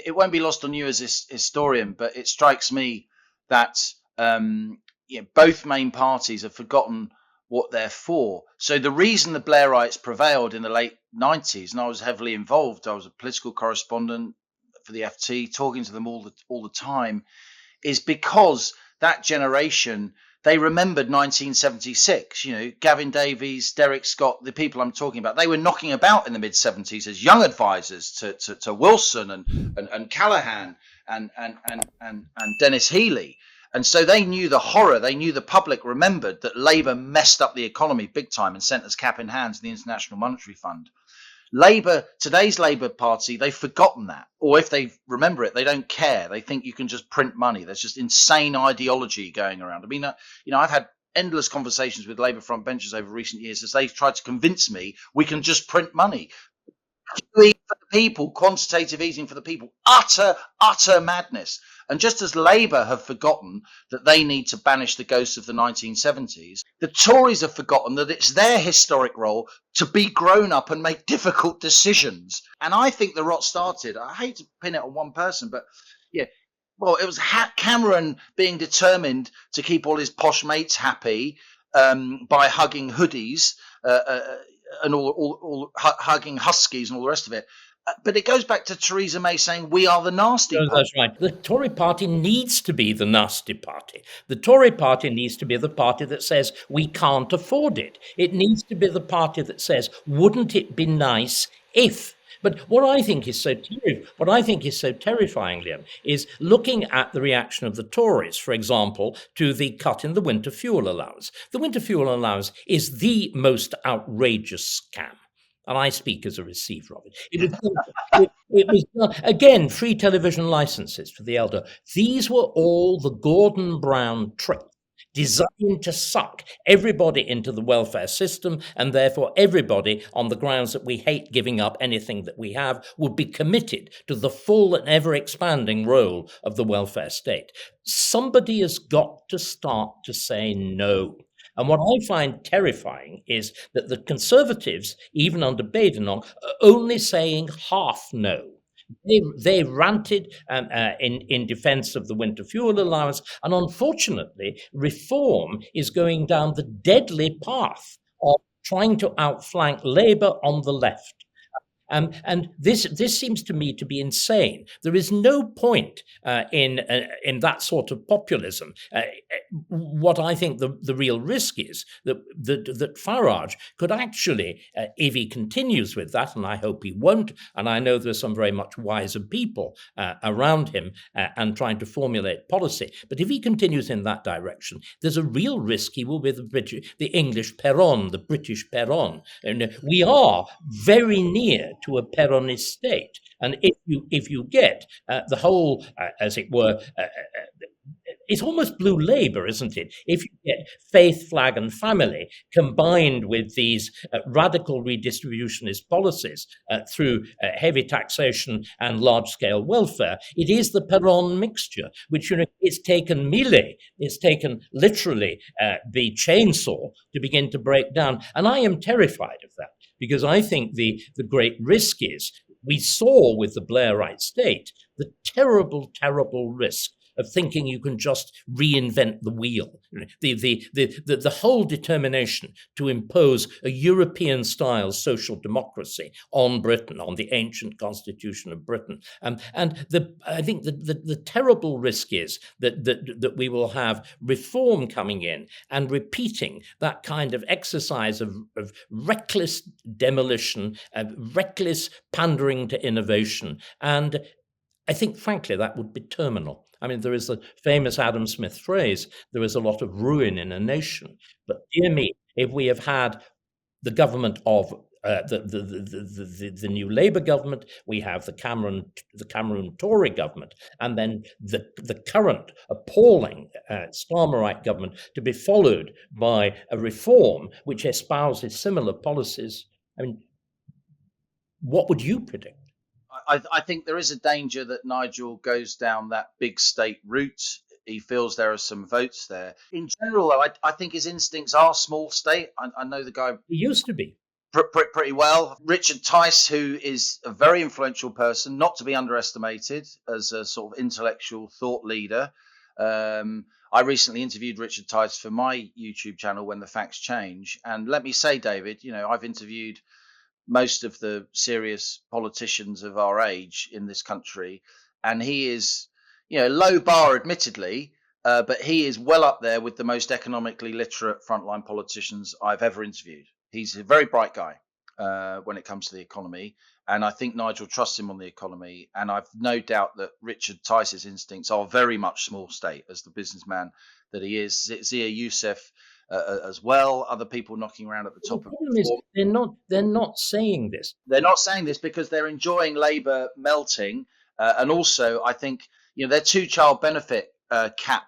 it won't be lost on you as a historian, but it strikes me that both main parties have forgotten what they're for. So the reason the Blairites prevailed in the late 90s, and I was heavily involved, I was a political correspondent for the FT, talking to them all the time, is because that generation, they remembered 1976. Gavin Davies, Derek Scott, the people I'm talking about, they were knocking about in the mid-70s as young advisors to Wilson and Callaghan and Dennis Healey. And so they knew the horror. They knew the public remembered that Labour messed up the economy big time and sent us cap in hand to the International Monetary Fund. Today's Labour Party, they've forgotten that. Or if they remember it, they don't care. They think you can just print money. There's just insane ideology going around. I mean, I've had endless conversations with Labour front benchers over recent years as they've tried to convince me we can just print money. QE for the people, quantitative easing for the people, utter madness. And just as Labour have forgotten that they need to banish the ghosts of the 1970s, the Tories have forgotten that it's their historic role to be grown up and make difficult decisions. And I think the rot started, I hate to pin it on one person, but it was Cameron being determined to keep all his posh mates happy by hugging hoodies and all hugging huskies and all the rest of it. But it goes back to Theresa May saying we are the nasty party. That's right. The Tory party needs to be the nasty party. The Tory party needs to be the party that says we can't afford it. It needs to be the party that says, wouldn't it be nice if? But what I think is so terrifying, Liam, is looking at the reaction of the Tories, for example, to the cut in the winter fuel allowance. The winter fuel allowance is the most outrageous scam. And I speak as a receiver of it. It was again, free television licenses for the elder. These were all the Gordon Brown tricks designed to suck everybody into the welfare system, and therefore everybody, on the grounds that we hate giving up anything that we have, would be committed to the full and ever-expanding role of the welfare state. Somebody has got to start to say no. And what I find terrifying is that the Conservatives, even under Badenoch, are only saying half no. They ranted in defence of the winter fuel allowance, and unfortunately, Reform is going down the deadly path of trying to outflank Labour on the left. And this seems to me to be insane. There is no point in that sort of populism. What I think the real risk is that Farage could actually, if he continues with that, and I hope he won't, and I know there's some very much wiser people around him and trying to formulate policy, but if he continues in that direction, there's a real risk he will be the English Peron, the British Peron. And we are very near to a Peronist state. And if you get the whole, as it were, it's almost blue Labour, isn't it? If you get faith, flag and family combined with these radical redistributionist policies through heavy taxation and large-scale welfare, it is the Peron mixture, which, it's taken Millet, it's taken literally the chainsaw to begin to break down. And I am terrified of that, because I think the great risk is, we saw with the Blairite state, the terrible, terrible risk of thinking you can just reinvent the wheel. The whole determination to impose a European-style social democracy on Britain, on the ancient constitution of Britain. I think the terrible risk is that we will have Reform coming in and repeating that kind of exercise of reckless demolition, reckless pandering to innovation. And I think, frankly, that would be terminal. I mean, there is the famous Adam Smith phrase, there is a lot of ruin in a nation. But dear me, if we have had the government of the new Labour government, we have the Cameron Tory government, and then the current appalling Starmerite government, to be followed by a Reform which espouses similar policies. I mean, what would you predict? I think there is a danger that Nigel goes down that big state route. He feels there are some votes there. In general, though, I think his instincts are small state. I know the guy. He used to be. pretty well. Richard Tice, who is a very influential person, not to be underestimated as a sort of intellectual thought leader. I recently interviewed Richard Tice for my YouTube channel, When the Facts Change. And let me say, David, I've interviewed most of the serious politicians of our age in this country. And he is, low bar, admittedly, but he is well up there with the most economically literate frontline politicians I've ever interviewed. He's a very bright guy when it comes to the economy. And I think Nigel trusts him on the economy. And I've no doubt that Richard Tice's instincts are very much small state as the businessman that he is. Zia Youssef as well, other people knocking around at the top the of problem is they're not saying this. They're not saying this because they're enjoying Labour melting. And also, I think, their two-child benefit cap,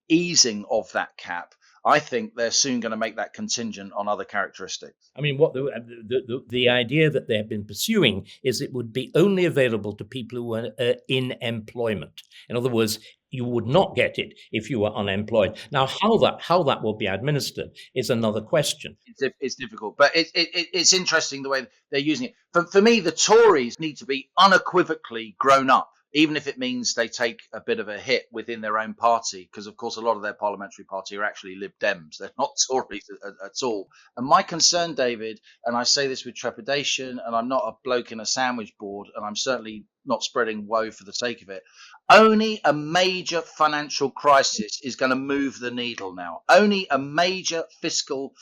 easing of that cap, I think they're soon going to make that contingent on other characteristics. I mean, what the idea that they have been pursuing is it would be only available to people who are in employment. In other words, you would not get it if you were unemployed. Now, how that will be administered is another question. It's difficult, but it's interesting the way they're using it. For me, the Tories need to be unequivocally grown up, even if it means they take a bit of a hit within their own party, because, of course, a lot of their parliamentary party are actually Lib Dems. They're not Tories at all. And my concern, David, and I say this with trepidation, and I'm not a bloke in a sandwich board, and I'm certainly not spreading woe for the sake of it. Only a major financial crisis is going to move the needle now. Only a major fiscal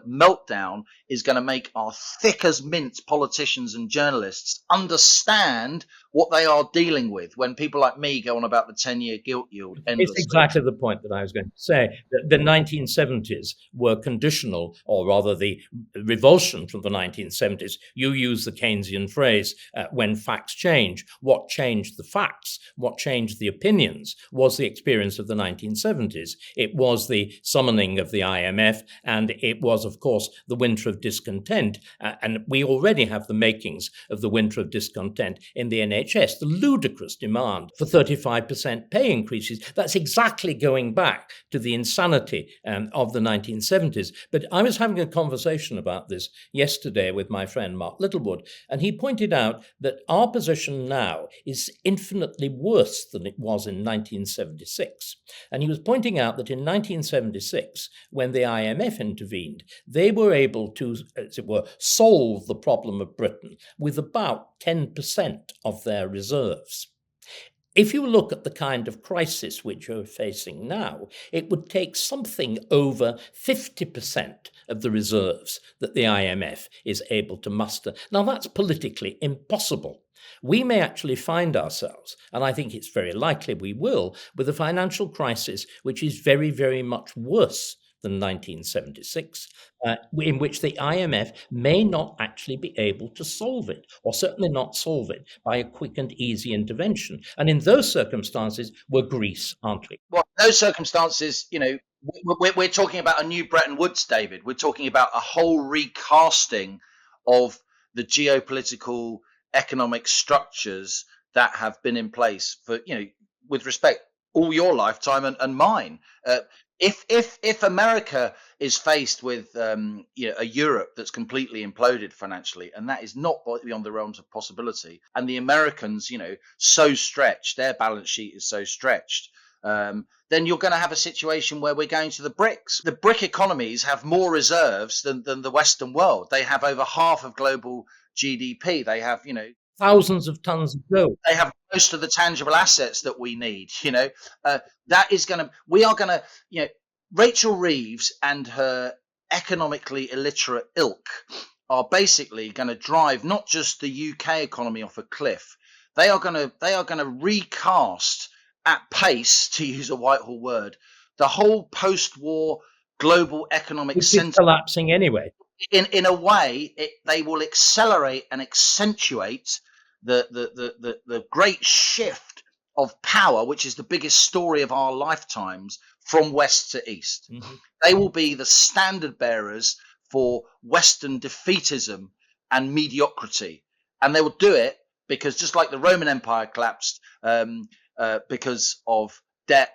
meltdown is going to make our thick as mint politicians and journalists understand what they are dealing with when people like me go on about the 10-year gilt yield endlessly. It's exactly the point that I was going to say. The 1970s were conditional, or rather the revulsion from the 1970s. You use the Keynesian phrase, when facts change. What changed the facts, what changed the opinions, was the experience of the 1970s. It was the summoning of the IMF, and it was, of course, the winter of discontent. And we already have the makings of the winter of discontent in the NHS, the ludicrous demand for 35% pay increases. That's exactly going back to the insanity of the 1970s. But I was having a conversation about this yesterday with my friend Mark Littlewood, and he pointed out that our position now is infinitely worse than it was in 1976. And he was pointing out that in 1976, when the IMF intervened, they were able to, as it were, solve the problem of Britain with about 10% of their reserves. If you look at the kind of crisis which you're facing now, it would take something over 50% of the reserves that the IMF is able to muster. Now, that's politically impossible. We may actually find ourselves, and I think it's very likely we will, with a financial crisis which is very, very much worse than 1976, in which the IMF may not actually be able to solve it, or certainly not solve it by a quick and easy intervention. And in those circumstances, we're Greece, aren't we? Well, in those circumstances, we're talking about a new Breton Woods, David. We're talking about a whole recasting of the geopolitical economic structures that have been in place for, with respect, all your lifetime and mine. If America is faced with a Europe that's completely imploded financially, and that is not beyond the realms of possibility, and the Americans, so stretched, their balance sheet is so stretched, then you're going to have a situation where we're going to the BRICS. The BRIC economies have more reserves than the Western world. They have over half of global GDP. They have, thousands of tons of gold. They have most of the tangible assets that we need. That is we are going to, Rachel Reeves and her economically illiterate ilk are basically going to drive not just the UK economy off a cliff. They are going to recast at pace, to use a Whitehall word, the whole post-war global economic center. It's collapsing anyway. In a way, they will accelerate and accentuate the great shift of power, which is the biggest story of our lifetimes, from west to east. Mm-hmm. They will be the standard bearers for Western defeatism and mediocrity. And they will do it because, just like the Roman Empire collapsed because of debt,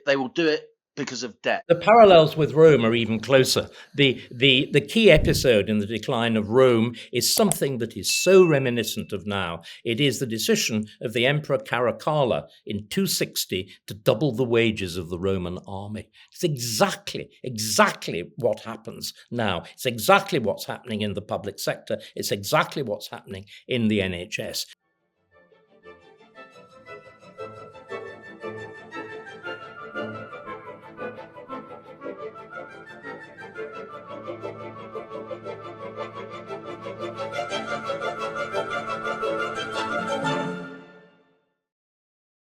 they will do it because of debt. The parallels with Rome are even closer. The key episode in the decline of Rome is something that is so reminiscent of now. It is the decision of the Emperor Caracalla in 260 to double the wages of the Roman army. It's exactly what happens now. It's exactly what's happening in the public sector. It's exactly what's happening in the NHS.